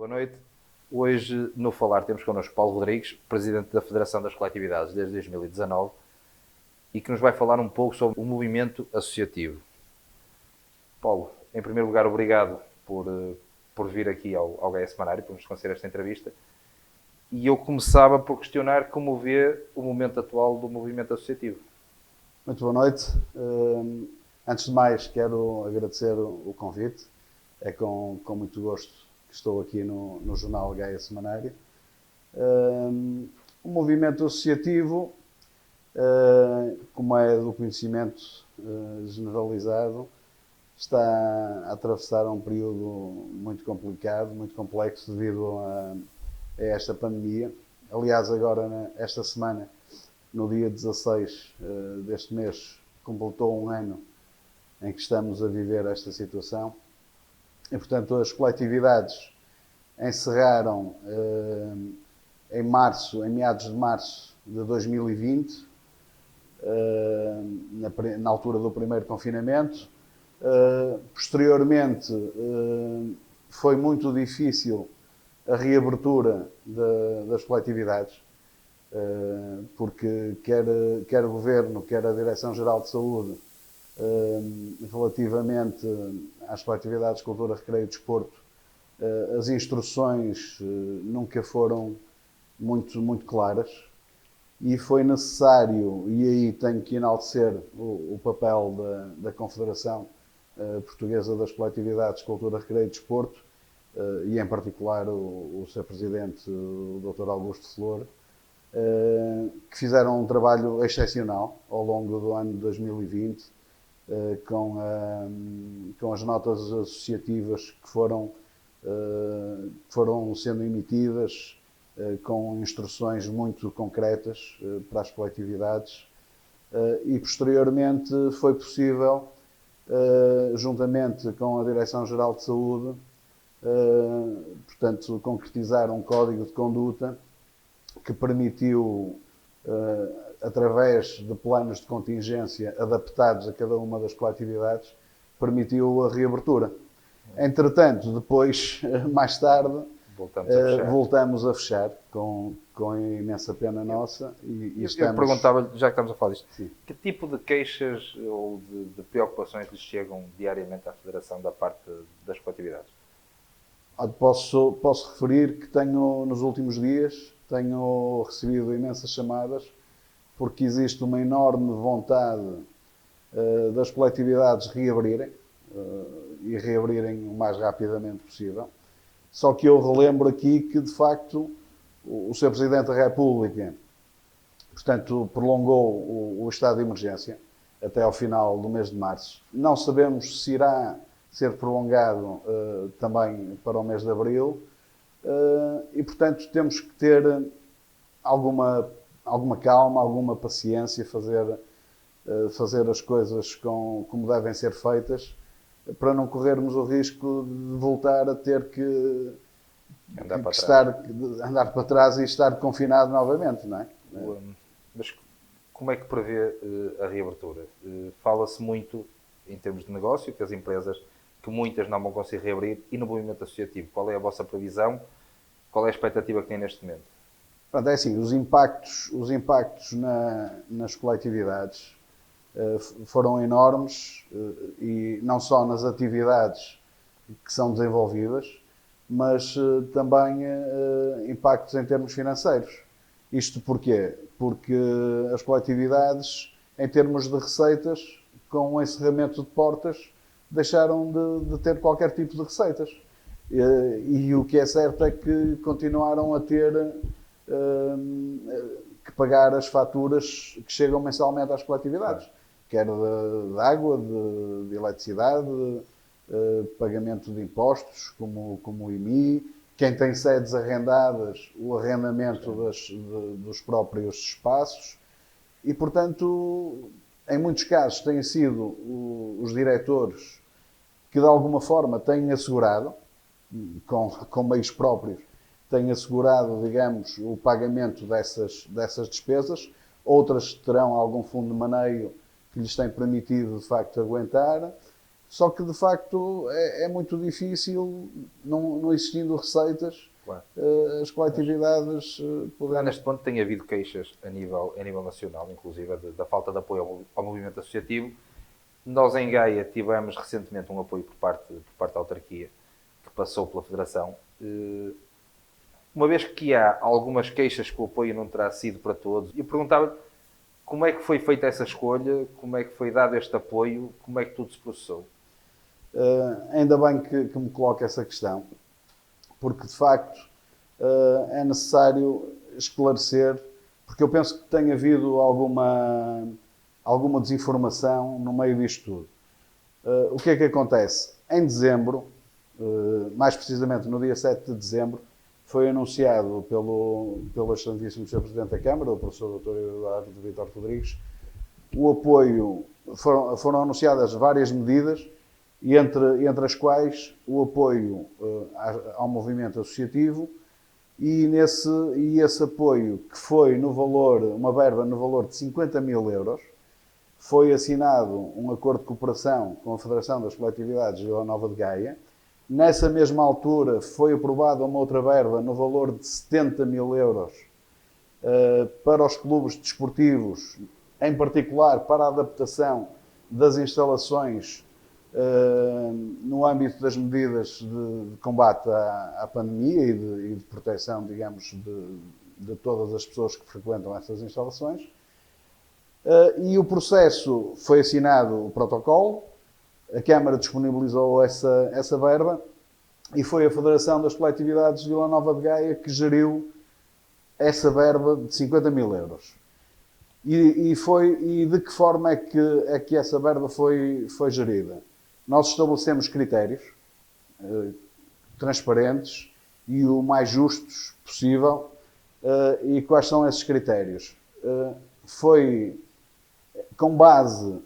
Boa noite. Hoje, no Falar, temos connosco Paulo Rodrigues, Presidente da Federação das Coletividades desde 2019, e que nos vai falar um pouco sobre o movimento associativo. Paulo, em primeiro lugar, obrigado por vir aqui ao Gaia Semanário, por nos conceder esta entrevista. E eu começava por questionar como vê o momento atual do movimento associativo. Muito boa noite. Antes de mais, quero agradecer o convite. É com muito gosto que estou aqui no jornal Gaia Semanário. O movimento associativo, como é do conhecimento generalizado, está a atravessar um período muito complicado, muito complexo devido a esta pandemia. Aliás, agora, esta semana, no dia 16 deste mês, completou um ano em que estamos a viver esta situação. E, portanto, as coletividades encerraram em meados de março de 2020, na altura do primeiro confinamento. Posteriormente, foi muito difícil a reabertura das coletividades, porque quer o Governo, quer a Direção-Geral de Saúde, relativamente às coletividades de cultura, recreio e desporto, as instruções nunca foram muito claras, e foi necessário, e aí tenho que enaltecer o papel da Confederação Portuguesa das Coletividades de Cultura, Recreio e Desporto, e em particular o seu presidente, o Dr. Augusto Flor, que fizeram um trabalho excepcional ao longo do ano de 2020, com as notas associativas que foram sendo emitidas, com instruções muito concretas para as coletividades, e posteriormente foi possível, juntamente com a Direção-Geral de Saúde, portanto, concretizar um código de conduta que permitiu, através de planos de contingência adaptados a cada uma das coletividades, permitiu a reabertura. Entretanto, depois, mais tarde, voltamos a fechar com imensa pena nossa. Eu perguntava, já que estamos a falar disto, Sim. Que tipo de queixas ou de preocupações lhes chegam diariamente à Federação da parte das coletividades? Posso referir que nos últimos dias, tenho recebido imensas chamadas, porque existe uma enorme vontade das coletividades reabrirem, e reabrirem o mais rapidamente possível. Só que eu relembro aqui que, de facto, o Sr. Presidente da República, portanto, prolongou o estado de emergência até ao final do mês de março. Não sabemos se irá ser prolongado também para o mês de abril, e, portanto, temos que ter alguma calma, alguma paciência, fazer as coisas como devem ser feitas, para não corrermos o risco de voltar a ter que andar para trás e estar confinado novamente, não é? Mas como é que prevê a reabertura? Fala-se muito, em termos de negócio, que as empresas, que muitas não vão conseguir reabrir, e no movimento associativo, qual é a vossa previsão? Qual é a expectatativa que tem neste momento? Pronto, é assim, os impactos nas coletividades foram enormes, e não só nas atividades que são desenvolvidas, mas também impactos em termos financeiros. Isto porquê? Porque as coletividades, em termos de receitas, com o encerramento de portas, deixaram de ter qualquer tipo de receitas. E o que é certo é que continuaram a ter que pagar as faturas que chegam mensalmente às coletividades, quer de água, de eletricidade, pagamento de impostos, como o IMI, quem tem sedes arrendadas, o arrendamento dos próprios espaços, e, portanto, em muitos casos têm sido os diretores que, de alguma forma, têm assegurado, com meios próprios, têm assegurado, digamos, o pagamento dessas despesas. Outras terão algum fundo de maneio que lhes tem permitido, de facto, aguentar, Só que, de facto, é muito difícil, não existindo receitas, Claro. as coletividades poderem... Neste ponto tem havido queixas a nível nacional, inclusive, da falta de apoio ao movimento associativo. Nós em Gaia tivemos recentemente um apoio por parte da autarquia, que passou pela Federação. Uma vez que há algumas queixas que o apoio não terá sido para todos, eu perguntava como é que foi feita essa escolha, como é que foi dado este apoio, como é que tudo se processou? Ainda bem que me coloca essa questão, porque de facto é necessário esclarecer, porque eu penso que tem havido alguma desinformação no meio disto tudo. O que é que acontece? Em dezembro, mais precisamente no dia 7 de dezembro, foi anunciado pelo excelentíssimo Sr. Presidente da Câmara, o professor Dr. Eduardo Vítor Rodrigues, o apoio, foram anunciadas várias medidas, e entre as quais o apoio ao movimento associativo, e esse apoio, que foi uma verba no valor de 50 mil euros, foi assinado um acordo de cooperação com a Federação das Coletividades de Vila Nova de Gaia. Nessa mesma altura foi aprovada uma outra verba no valor de 70 mil euros para os clubes desportivos, em particular para a adaptação das instalações no âmbito das medidas de combate à pandemia e de proteção, digamos, de todas as pessoas que frequentam essas instalações. E o processo foi assinado, o protocolo, a Câmara disponibilizou essa verba e foi a Federação das Coletividades de Vila Nova de Gaia que geriu essa verba de 50 mil euros. E de que forma é que essa verba foi gerida? Nós estabelecemos critérios transparentes e o mais justos possível. E quais são esses critérios? Foi com base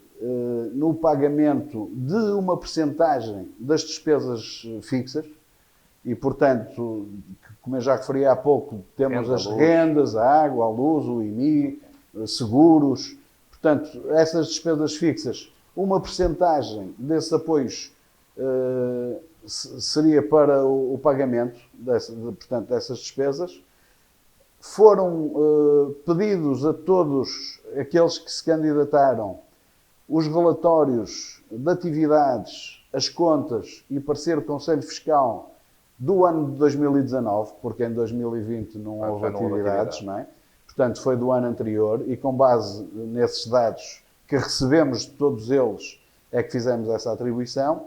no pagamento de uma percentagem das despesas fixas e, portanto, como eu já referi há pouco, temos as rendas, a água, a luz, o IMI, seguros. Portanto, essas despesas fixas, uma percentagem desses apoios seria para o pagamento portanto, dessas despesas. Foram pedidos a todos aqueles que se candidataram os relatórios de atividades, as contas e parecer do Conselho Fiscal do ano de 2019, porque em 2020 não houve atividades, não é? Portanto, foi do ano anterior e com base nesses dados que recebemos de todos eles é que fizemos essa atribuição.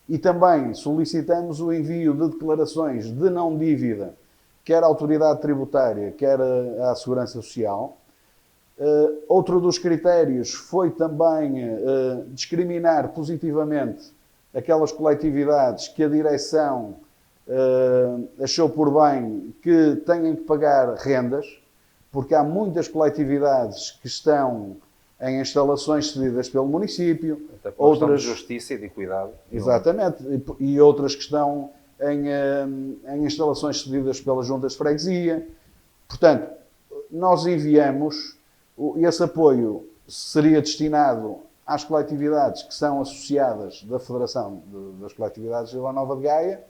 E também solicitamos o envio de declarações de não dívida, quer à autoridade tributária, quer à Segurança Social. Outro dos critérios foi também discriminar positivamente aquelas coletividades que a direção achou por bem que tenham que pagar rendas, porque há muitas coletividades que estão em instalações cedidas pelo município, outras de justiça e de cuidado. Exatamente, e outras que estão em instalações cedidas pelas juntas de freguesia. Portanto, nós enviamos, esse apoio seria destinado às coletividades que são associadas da Federação das Coletividades de Vila Nova de Gaia.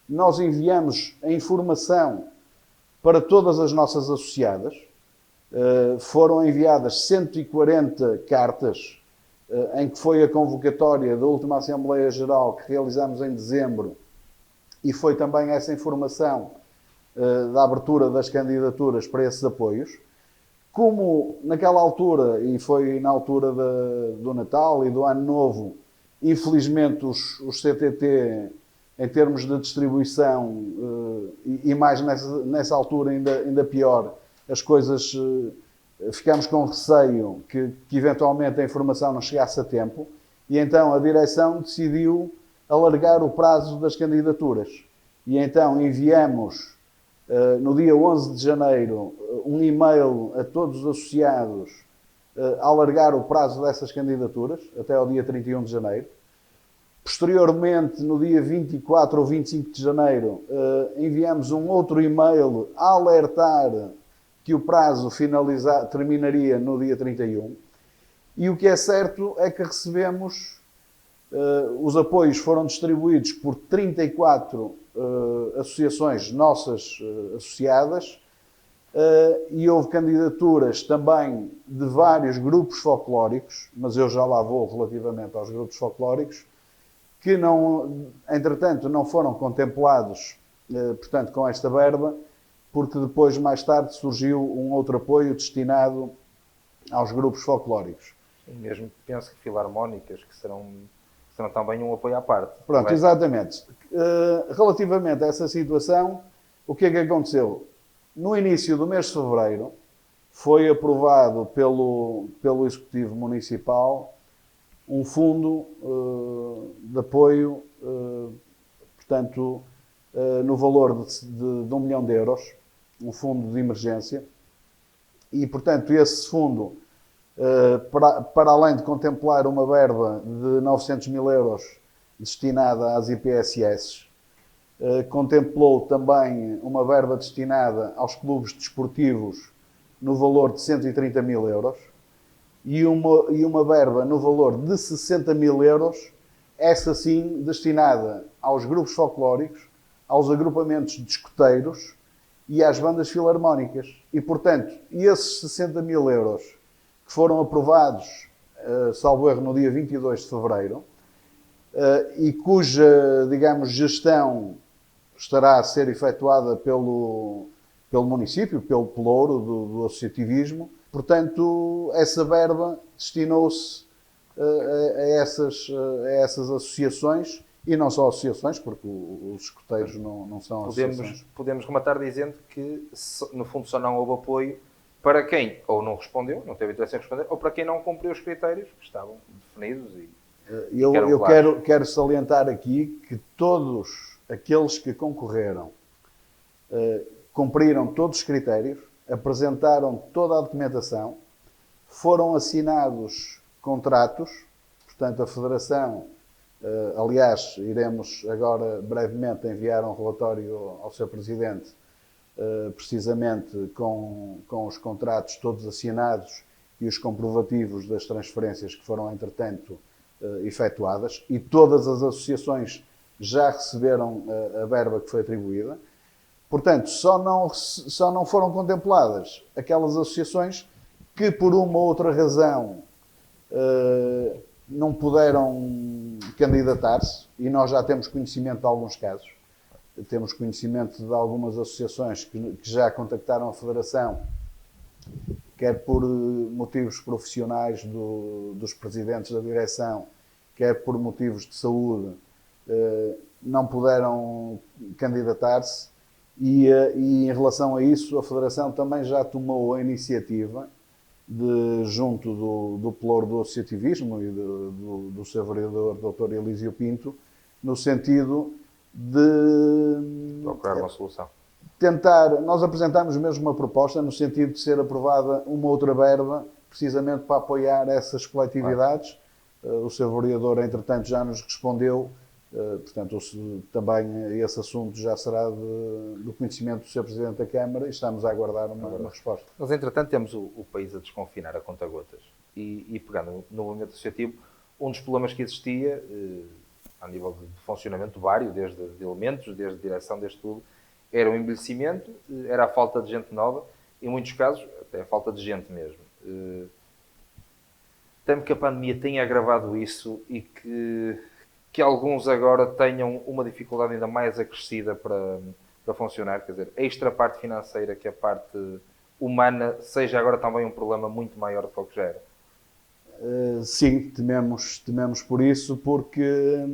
Nós enviamos a informação para todas as nossas associadas. Foram enviadas 140 cartas, em que foi a convocatória da última Assembleia Geral que realizamos em dezembro, e foi também essa informação da abertura das candidaturas para esses apoios. Como naquela altura, e foi na altura do Natal e do Ano Novo, infelizmente os CTT, em termos de distribuição, e mais nessa altura ainda pior, as coisas, ficamos com receio que eventualmente a informação não chegasse a tempo, e então a direção decidiu alargar o prazo das candidaturas. E então enviamos, no dia 11 de janeiro, um e-mail a todos os associados a alargar o prazo dessas candidaturas até ao dia 31 de janeiro. Posteriormente, no dia 24 ou 25 de janeiro, enviamos um outro e-mail a alertar que o prazo terminaria no dia 31. E o que é certo é que recebemos Os apoios foram distribuídos por 34 associações nossas associadas, e houve candidaturas também de vários grupos folclóricos, mas eu já lá vou relativamente aos grupos folclóricos, que não, entretanto não foram contemplados, portanto, com esta verba, porque depois, mais tarde, surgiu um outro apoio destinado aos grupos folclóricos. E mesmo penso que filarmónicas, que serão também um apoio à parte. Pronto, exatamente. Relativamente a essa situação, o que é que aconteceu? No início do mês de fevereiro, foi aprovado pelo Executivo Municipal um fundo de apoio, portanto, no valor de 1 milhão de euros, um fundo de emergência, e, portanto, esse fundo, para além de contemplar uma verba de 900 mil euros destinada às IPSS, contemplou também uma verba destinada aos clubes desportivos no valor de 130 mil euros e uma verba no valor de 60 mil euros, essa sim destinada aos grupos folclóricos, aos agrupamentos de escoteiros e às bandas filarmónicas. E, portanto, esses 60 mil euros que foram aprovados, salvo erro, no dia 22 de fevereiro, e cuja, digamos, gestão estará a ser efetuada pelo município, pelo pelouro do associativismo. Portanto, essa verba destinou-se a essas associações, e não só associações, porque os escoteiros não são associações. Podemos rematar dizendo que, no fundo, só não houve apoio para quem ou não respondeu, não teve interesse em responder, ou para quem não cumpriu os critérios que estavam definidos. Eu quero salientar aqui que todos aqueles que concorreram cumpriram todos os critérios, apresentaram toda a documentação, foram assinados contratos, portanto a Federação, aliás, iremos agora brevemente enviar um relatório ao Sr. Presidente, precisamente com os contratos todos assinados e os comprovativos das transferências que foram, entretanto, efetuadas, e todas as associações já receberam a verba que foi atribuída. Portanto, só não foram contempladas aquelas associações que, por uma ou outra razão, não puderam candidatar-se, e nós já temos conhecimento de alguns casos. Temos conhecimento de algumas associações que já contactaram a Federação, quer por motivos profissionais dos presidentes da direção, quer por motivos de saúde, não puderam candidatar-se, e em relação a isso a Federação também já tomou a iniciativa junto do pelouro do associativismo e do seu vereador Dr. Elísio Pinto, no sentido de procurar uma solução. Nós apresentámos mesmo uma proposta no sentido de ser aprovada uma outra verba, precisamente para apoiar essas coletividades. O seu vereador, entretanto, já nos respondeu, portanto, também esse assunto já será do conhecimento do Sr. Presidente da Câmara, e estamos a aguardar uma resposta. Mas, entretanto, temos o país a desconfinar a conta-gotas. E pegando no movimento associativo, um dos problemas que existia, a nível de funcionamento vário, desde de elementos, desde direção, desde tudo, era o envelhecimento, era a falta de gente nova, em muitos casos, até a falta de gente mesmo. Temo que a pandemia tenha agravado isso e que alguns agora tenham uma dificuldade ainda mais acrescida para funcionar. Quer dizer, extra parte financeira, que a parte humana seja agora também um problema muito maior do que o que já era. Sim, tememos por isso, porque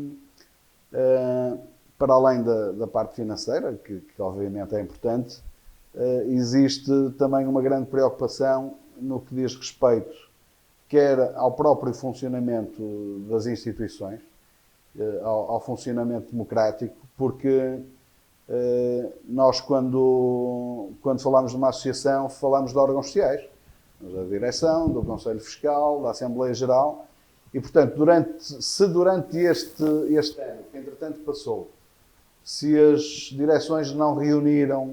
para além da parte financeira, que obviamente é importante, existe também uma grande preocupação no que diz respeito quer ao próprio funcionamento das instituições, ao funcionamento democrático, porque nós, quando falamos de uma associação, falamos de órgãos sociais, da direção, do Conselho Fiscal, da Assembleia Geral, e, portanto, durante este ano, que entretanto passou, se as direções não reuniram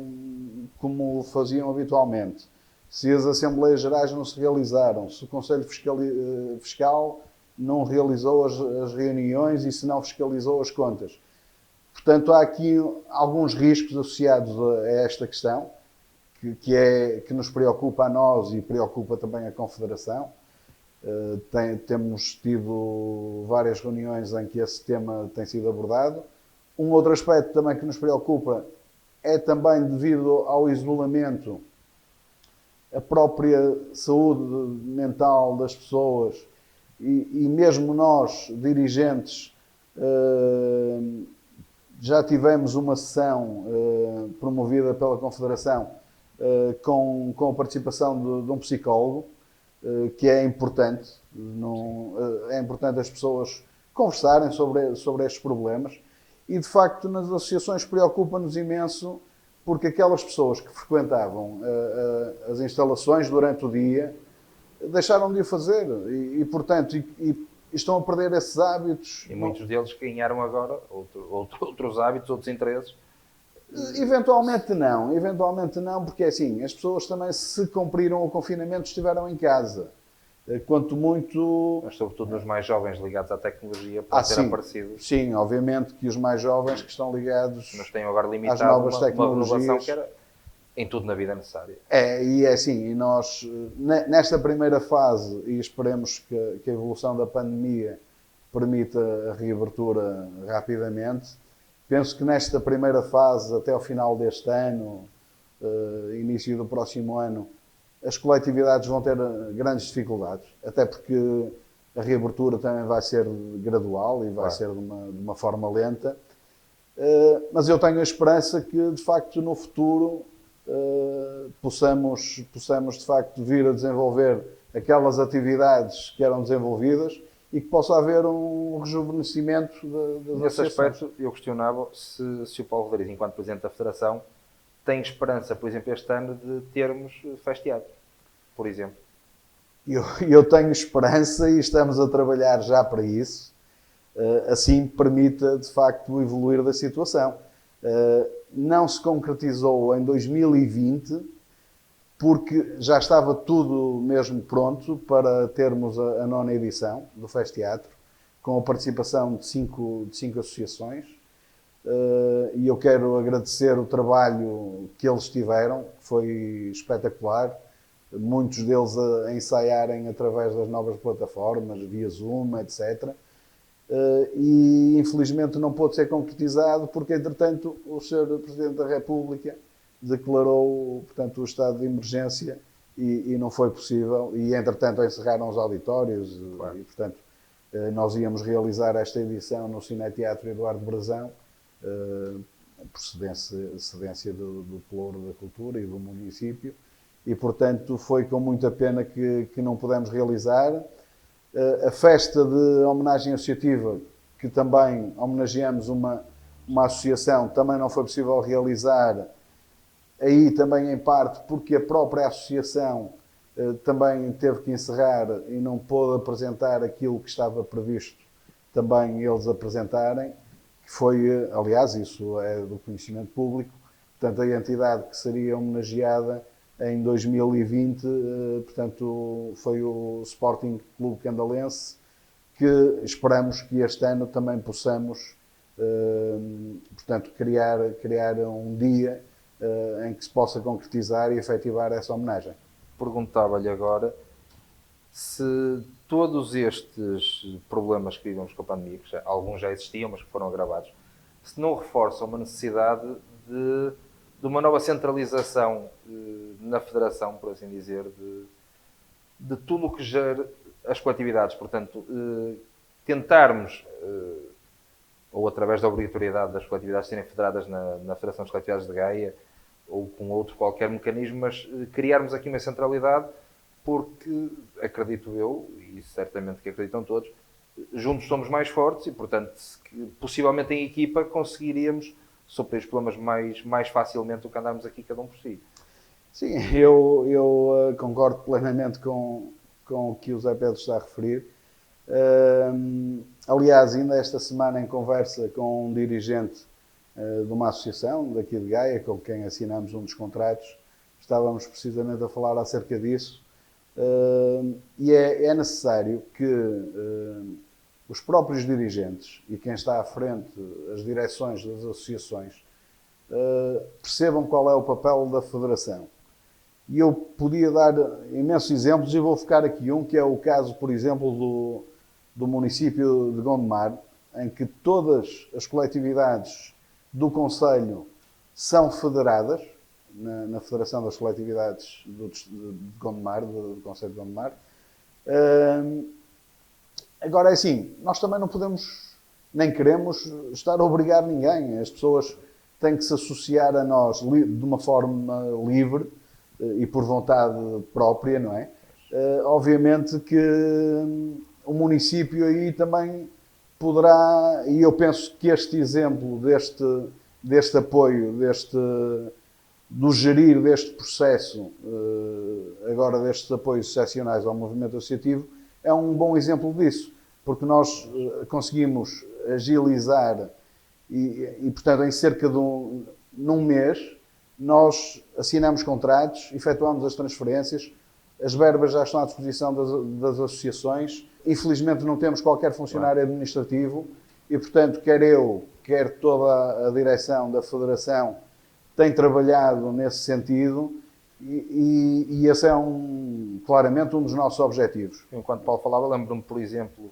como faziam habitualmente, se as Assembleias Gerais não se realizaram, se o Conselho Fiscal não realizou as reuniões e se não fiscalizou as contas. Portanto, há aqui alguns riscos associados a esta questão, que nos preocupa a nós e preocupa também a Confederação. Temos tido várias reuniões em que esse tema tem sido abordado. Um outro aspecto também que nos preocupa é também devido ao isolamento, a própria saúde mental das pessoas e mesmo nós, dirigentes, já tivemos uma sessão promovida pela Confederação com a participação de um psicólogo, que é importante. É importante as pessoas conversarem sobre estes problemas e, de facto, nas associações preocupa-nos imenso porque aquelas pessoas que frequentavam as instalações durante o dia deixaram de o fazer e portanto, estão a perder esses hábitos. E muitos deles ganharam agora outros hábitos, outros interesses. Eventualmente não, porque assim, as pessoas também, se cumpriram o confinamento, estiveram em casa. Quanto muito... Mas sobretudo nos mais jovens ligados à tecnologia, pode ser aparecido. Sim, obviamente que os mais jovens que estão ligados nos têm agora limitado às novas uma tecnologias. renovação que era em tudo na vida necessária. E é assim, e nós, nesta primeira fase, e esperemos que a evolução da pandemia permita a reabertura rapidamente, penso que nesta primeira fase, até ao final deste ano, início do próximo ano, as coletividades vão ter grandes dificuldades, até porque a reabertura também vai ser gradual e vai ser de uma forma lenta. Mas eu tenho a esperança que, de facto, no futuro possamos, de facto, vir a desenvolver aquelas atividades que eram desenvolvidas e que possa haver um rejuvenescimento das Nesse associações. aspecto, eu questionava se o Paulo Rodrigues, enquanto Presidente da Federação, tem esperança, por exemplo, este ano, de termos festeados, por exemplo. Eu tenho esperança e estamos a trabalhar já para isso, assim permita, de facto, o evoluir da situação. Não se concretizou em 2020, porque já estava tudo mesmo pronto para termos a 9ª edição do Festeatro, com a participação de cinco associações. E eu quero agradecer o trabalho que eles tiveram, que foi espetacular. Muitos deles a ensaiarem através das novas plataformas, via Zoom, etc. E infelizmente não pôde ser concretizado porque, entretanto, o Sr. Presidente da República declarou, portanto, o estado de emergência e não foi possível. E, entretanto, encerraram os auditórios. Claro. E, portanto, nós íamos realizar esta edição no Cineteatro Eduardo Brazão, procedência do Pelouro da Cultura e do município, e portanto foi com muita pena que não pudemos realizar. A festa de homenagem associativa, que também homenageamos uma associação, também não foi possível realizar, aí também em parte porque a própria associação também teve que encerrar e não pôde apresentar aquilo que estava previsto também eles apresentarem, que foi, aliás, isso é do conhecimento público, portanto, a entidade que seria homenageada em 2020, portanto, foi o Sporting Clube Candalense, que esperamos que este ano também possamos, portanto, criar um dia em que se possa concretizar e efetivar essa homenagem. Perguntava-lhe agora se todos estes problemas que vivemos com a pandemia, que alguns já existiam, mas que foram agravados, se não reforçam uma necessidade de uma nova centralização na Federação, por assim dizer, de tudo o que gera as coletividades. Portanto, tentarmos, ou através da obrigatoriedade das coletividades serem federadas na Federação das Coletividades de Gaia, ou com outro qualquer mecanismo, mas criarmos aqui uma centralidade, porque acredito eu, e certamente que acreditam todos, juntos somos mais fortes e, portanto, possivelmente em equipa conseguiríamos suprir os problemas mais facilmente do que andarmos aqui cada um por si. Sim, eu concordo plenamente com o que o Zé Pedro está a referir. Aliás, ainda esta semana, em conversa com um dirigente de uma associação daqui de Gaia, com quem assinamos um dos contratos, estávamos precisamente a falar acerca disso, E é necessário que os próprios dirigentes e quem está à frente, as direções das associações, percebam qual é o papel da Federação. E eu podia dar imensos exemplos e vou focar aqui um, que é o caso, por exemplo, do município de Gondomar, em que todas as coletividades do concelho são federadas, na Federação das Coletividades de Gondomar, do concelho de Gondomar. Agora é assim, nós também não podemos, nem queremos, estar a obrigar ninguém. As pessoas têm que se associar a nós de uma forma livre e por vontade própria, não é? Obviamente que o município aí também poderá, e eu penso que este exemplo deste apoio, do gerir deste processo, agora destes apoios excepcionais ao movimento associativo, é um bom exemplo disso, porque nós conseguimos agilizar e portanto, em cerca de num mês, nós assinamos contratos, efetuamos as transferências, as verbas já estão à disposição das associações. Infelizmente não temos qualquer funcionário administrativo e, portanto, quer eu, quer toda a direção da Federação tem trabalhado nesse sentido e esse é claramente um dos nossos objetivos. Enquanto Paulo falava, lembro-me, por exemplo,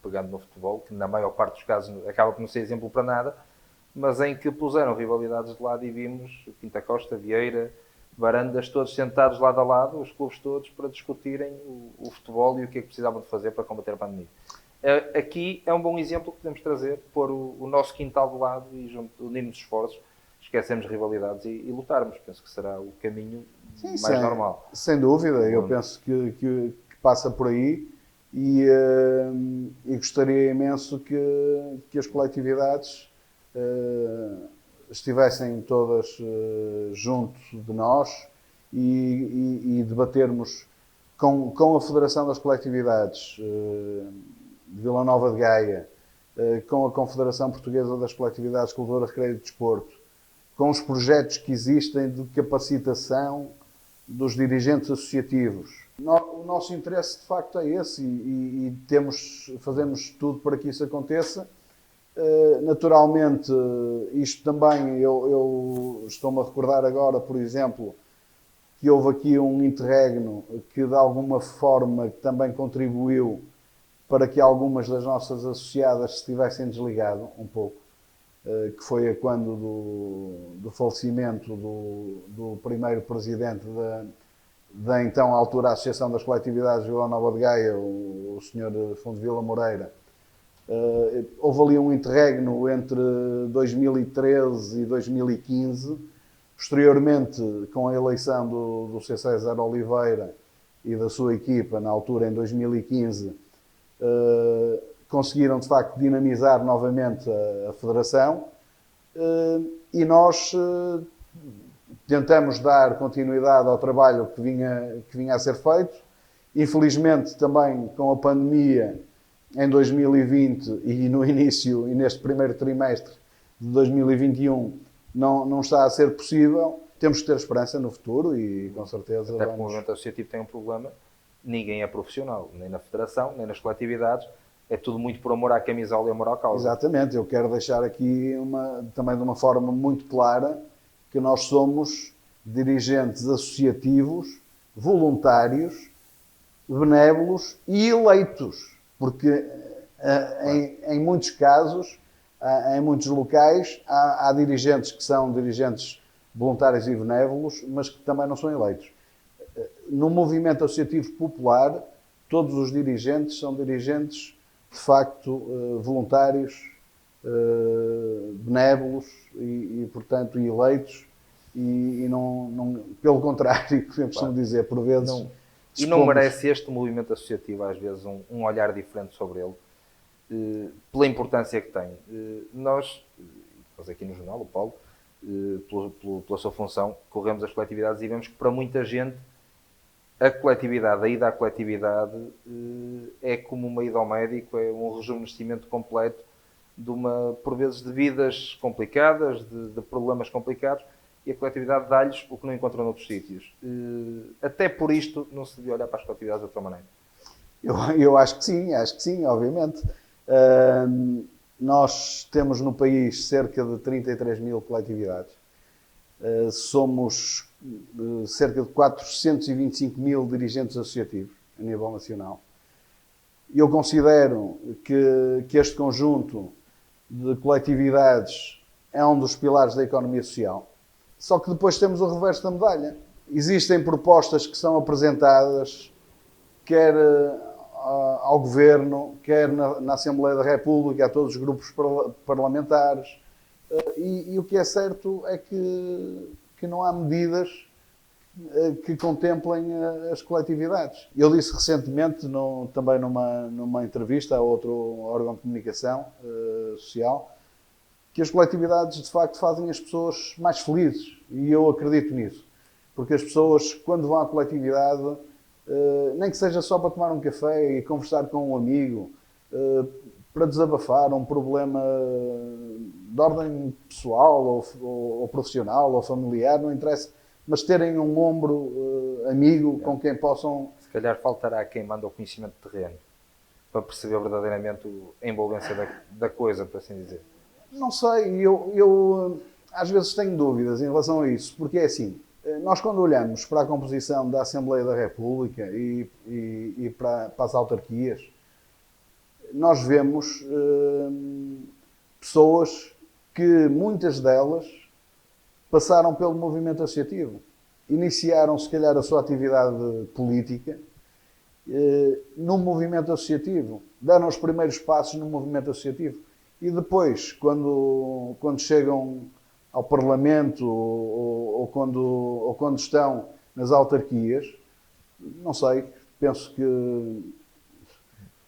pegando no futebol, que na maior parte dos casos acaba por não ser exemplo para nada, mas em que puseram rivalidades de lado e vimos Pinta Costa, Vieira, Varandas, todos sentados lado a lado, os clubes todos, para discutirem o futebol e o que é que precisavam de fazer para combater a pandemia. Aqui é um bom exemplo que podemos trazer, pôr o nosso quintal de lado e unirmos esforços, esquecermos rivalidades e lutarmos. Penso que será o caminho mais normal. Sem dúvida, eu penso que passa por aí e gostaria imenso que as coletividades estivessem todas junto de nós e debatermos com a Federação das Coletividades de Vila Nova de Gaia, com a Confederação Portuguesa das Coletividades Cultura, Recreio e Desporto, com os projetos que existem de capacitação dos dirigentes associativos. O nosso interesse, de facto, é esse e fazemos tudo para que isso aconteça. Naturalmente, isto também, eu estou-me a recordar agora, por exemplo, que houve aqui um interregno que, de alguma forma, também contribuiu para que algumas das nossas associadas se tivessem desligado um pouco, que foi quando do falecimento do primeiro presidente da então altura Associação das Coletividades de Vila Nova de Gaia, o Sr. Fundo Vila Moreira. Houve ali um interregno entre 2013 e 2015. Posteriormente, com a eleição do C. César Oliveira e da sua equipa, na altura, em 2015, conseguiram, de facto, dinamizar novamente a Federação e nós tentamos dar continuidade ao trabalho que vinha a ser feito. Infelizmente, também com a pandemia, em 2020 e no início e neste primeiro trimestre de 2021 não está a ser possível. Temos que ter esperança no futuro e com certeza Até porque o movimento associativo tem um problema, ninguém é profissional, nem na federação, nem nas coletividades, é tudo muito por amor à camisola e amor à causa. Exatamente, eu quero deixar aqui também de uma forma muito clara que nós somos dirigentes associativos, voluntários, benévolos e eleitos. Porque em muitos casos, em muitos locais, há dirigentes que são dirigentes voluntários e benévolos, mas que também não são eleitos. No movimento associativo popular, todos os dirigentes são dirigentes, de facto, voluntários, benévolos e portanto, eleitos. E não, pelo contrário, que eu costumo dizer, por vezes... E não merece este movimento associativo, às vezes, um olhar diferente sobre ele, pela importância que tem. Nós aqui no jornal, o Paulo, pela sua função, corremos as coletividades e vemos que para muita gente a coletividade, a ida à coletividade é como uma ida ao médico, é um rejuvenescimento completo por vezes, de vidas complicadas, de problemas complicados, e a coletividade dá-lhes o que não encontram noutros sítios. Até por isto não se devia olhar para as coletividades de outra maneira. Eu acho que sim, obviamente. Nós temos no país cerca de 33 mil coletividades. Somos cerca de 425 mil dirigentes associativos a nível nacional. Eu considero que este conjunto de coletividades é um dos pilares da economia social. Só que depois temos o reverso da medalha. Existem propostas que são apresentadas, quer ao Governo, quer na Assembleia da República, a todos os grupos parlamentares. E o que é certo é que não há medidas que contemplem as coletividades. Eu disse recentemente, também numa entrevista a outro órgão de comunicação social, que as coletividades de facto fazem as pessoas mais felizes. E eu acredito nisso. Porque as pessoas, quando vão à coletividade, nem que seja só para tomar um café e conversar com um amigo, para desabafar um problema de ordem pessoal ou profissional ou familiar, não interessa, mas terem um ombro amigo com quem possam... Se calhar faltará quem manda o conhecimento de terreno para perceber verdadeiramente a envolvência da coisa, por assim dizer. Não sei, eu às vezes tenho dúvidas em relação a isso, porque é assim, nós quando olhamos para a composição da Assembleia da República e para as autarquias, nós vemos pessoas que muitas delas passaram pelo movimento associativo. Iniciaram, se calhar, a sua atividade política num movimento associativo. Deram os primeiros passos no movimento associativo. E depois, quando chegam ao Parlamento ou quando estão nas autarquias, não sei, penso que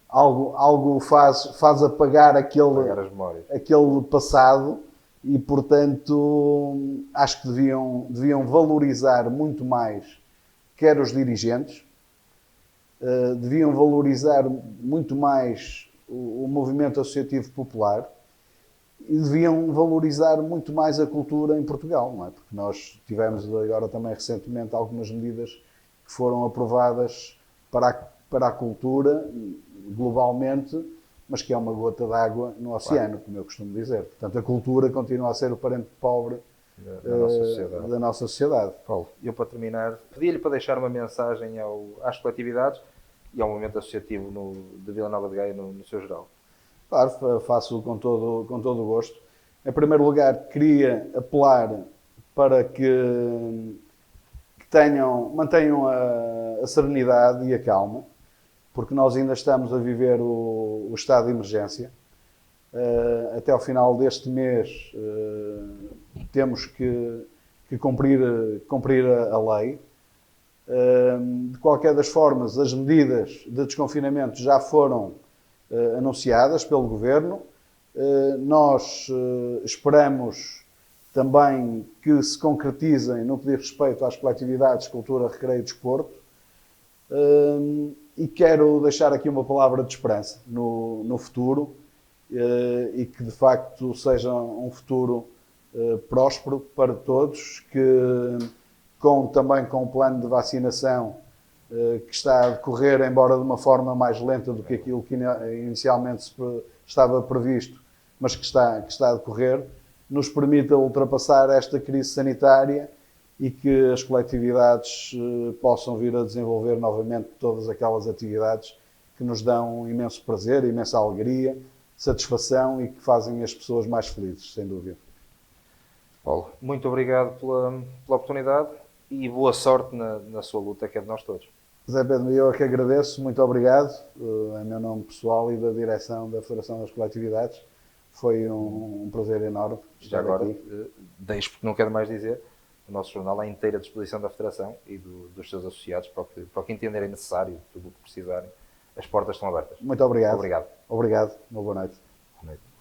algo faz apagar aquele passado e, portanto, acho que deviam valorizar muito mais, quer os dirigentes, deviam valorizar muito mais o movimento associativo popular e deviam valorizar muito mais a cultura em Portugal, não é? Porque nós tivemos agora também recentemente algumas medidas que foram aprovadas para a cultura globalmente, mas que é uma gota d'água no oceano, como eu costumo dizer. Portanto, a cultura continua a ser o parente pobre da nossa sociedade. Paulo, eu para terminar, pedi-lhe para deixar uma mensagem às coletividades e ao movimento associativo de Vila Nova de Gaia no seu geral. Claro, faço com todo o gosto. Em primeiro lugar, queria apelar para que mantenham a serenidade e a calma, porque nós ainda estamos a viver o estado de emergência. Até ao final deste mês temos que cumprir a lei. De qualquer das formas, as medidas de desconfinamento já foram anunciadas pelo Governo. Nós esperamos também que se concretizem no que diz respeito às coletividades Cultura, Recreio e Desporto. E quero deixar aqui uma palavra de esperança no futuro e que de facto seja um futuro próspero para todos, que também com o plano de vacinação que está a decorrer, embora de uma forma mais lenta do que aquilo que inicialmente estava previsto, mas que está a decorrer, nos permita ultrapassar esta crise sanitária e que as coletividades possam vir a desenvolver novamente todas aquelas atividades que nos dão um imenso prazer, imensa alegria, satisfação e que fazem as pessoas mais felizes, sem dúvida. Paulo, muito obrigado pela oportunidade e boa sorte na sua luta, que é de nós todos. Zé Pedro, eu é que agradeço, muito obrigado, em meu nome pessoal e da direção da Federação das Coletividades. Foi um prazer enorme estar agora, aqui. Deixo, porque não quero mais dizer, o nosso jornal é inteira à disposição da Federação e dos seus associados para o que entenderem necessário, tudo o que precisarem. As portas estão abertas. Muito obrigado. Obrigado. Obrigado. Uma boa noite. Boa noite.